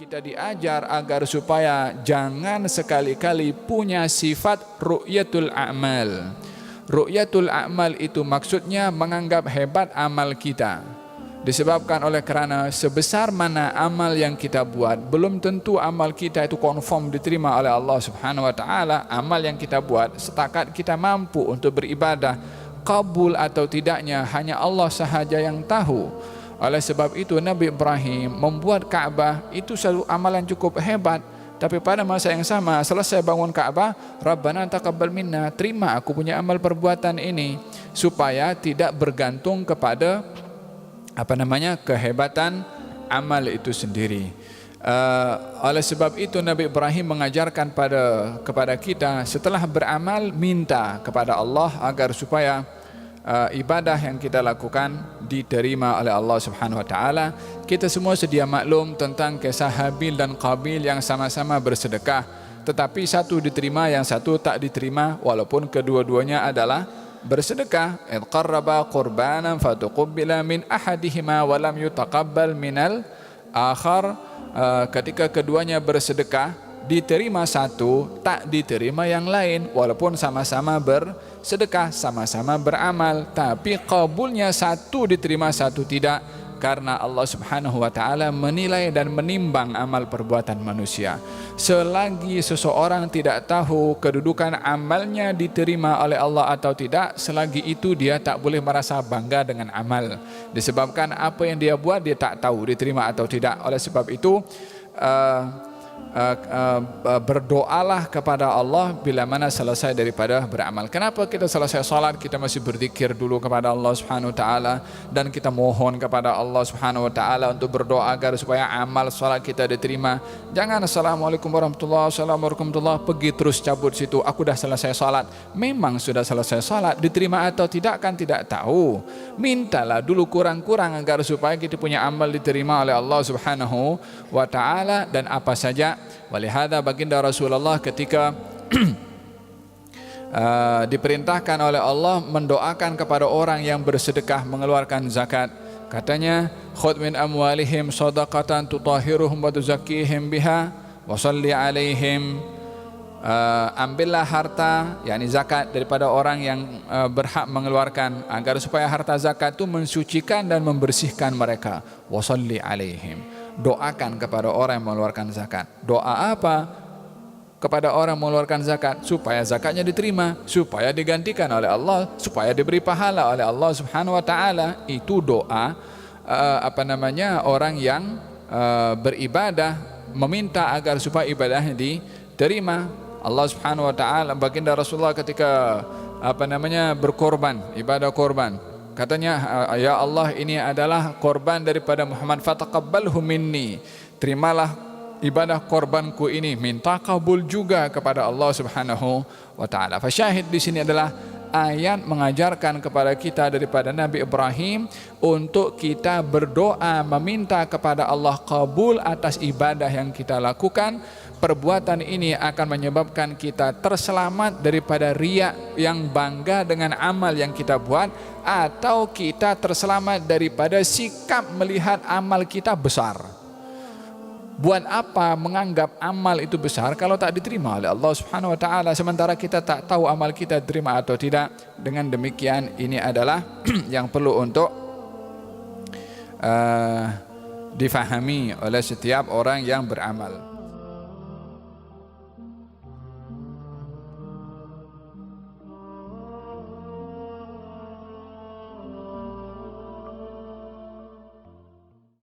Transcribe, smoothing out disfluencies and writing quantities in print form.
kita diajar agar supaya jangan sekali-kali punya sifat ru'yatul a'mal. Ru'yatul a'mal itu maksudnya menganggap hebat amal kita. Disebabkan oleh kerana sebesar mana amal yang kita buat, belum tentu amal kita itu confirm diterima oleh Allah Subhanahu wa taala. Amal yang kita buat setakat kita mampu untuk beribadah, kabul atau tidaknya hanya Allah sahaja yang tahu. Oleh sebab itu Nabi Ibrahim membuat Kaabah itu satu amalan cukup hebat. Tapi pada masa yang sama selesai bangun Kaabah, Rabbana taqabbal minna, terima aku punya amal perbuatan ini, supaya tidak bergantung kepada kehebatan amal itu sendiri. Oleh sebab itu Nabi Ibrahim mengajarkan kepada kita setelah beramal minta kepada Allah agar supaya ibadah yang kita lakukan diterima oleh Allah Subhanahu wa taala. Kita semua sedia maklum tentang kisah Habil dan Qabil yang sama-sama bersedekah, tetapi satu diterima, yang satu tak diterima, walaupun kedua-duanya adalah bersedekah. Id qarraba qurbanan fatuqbila min ahadihima wa lam yutaqabbal minal akhar. Ketika keduanya bersedekah, diterima satu, tak diterima yang lain, walaupun sama-sama bersedekah, sama-sama beramal, tapi qabulnya satu diterima, satu tidak, karena Allah Subhanahu wa taala menilai dan menimbang amal perbuatan manusia. Selagi seseorang tidak tahu kedudukan amalnya diterima oleh Allah atau tidak, selagi itu dia tak boleh merasa bangga dengan amal, disebabkan apa yang dia buat dia tak tahu diterima atau tidak. Oleh sebab itu berdoalah kepada Allah bila mana selesai daripada beramal. Kenapa kita selesai salat kita masih berzikir dulu kepada Allah Subhanahu wa taala, dan kita mohon kepada Allah Subhanahu wa taala untuk berdoa agar supaya amal salat kita diterima. Jangan assalamualaikum warahmatullahi wabarakatuh pergi terus cabut situ, aku dah selesai salat. Memang sudah selesai salat, diterima atau tidak kan tidak tahu. Mintalah dulu kurang-kurang agar supaya kita punya amal diterima oleh Allah Subhanahu wa taala. Dan apa saja, walihada baginda Rasulullah ketika diperintahkan oleh Allah mendoakan kepada orang yang bersedekah mengeluarkan zakat, katanya khudh min amwalihim shadaqatan tutahhiruhum wa tuzakkihim biha wa shalli alaihim. Ambillah harta, yakni zakat, daripada orang yang berhak mengeluarkan, agar supaya harta zakat itu mensucikan dan membersihkan mereka. Wa shalli alaihim, doakan kepada orang yang mengeluarkan zakat. Doa apa kepada orang mengeluarkan zakat? Supaya zakatnya diterima, supaya digantikan oleh Allah, supaya diberi pahala oleh Allah Subhanahu wa taala. Itu doa orang yang beribadah meminta agar supaya ibadahnya diterima. Allah Subhanahu wa taala, baginda Rasulullah ketika berkorban, ibadah korban, katanya, ya Allah, ini adalah korban daripada Muhammad, fataqabbalhu minni, terimalah ibadah korbanku ini. Minta kabul juga kepada Allah Subhanahu wa taala. Fasyahid di sini adalah ayat mengajarkan kepada kita daripada Nabi Ibrahim untuk kita berdoa meminta kepada Allah kabul atas ibadah yang kita lakukan. Perbuatan ini akan menyebabkan kita terselamat daripada riya, yang bangga dengan amal yang kita buat, atau kita terselamat daripada sikap melihat amal kita besar. Buat apa menganggap amal itu besar kalau tak diterima oleh Allah Subhanahu wa taala, sementara kita tak tahu amal kita diterima atau tidak. Dengan demikian, ini adalah yang perlu untuk difahami oleh setiap orang yang beramal.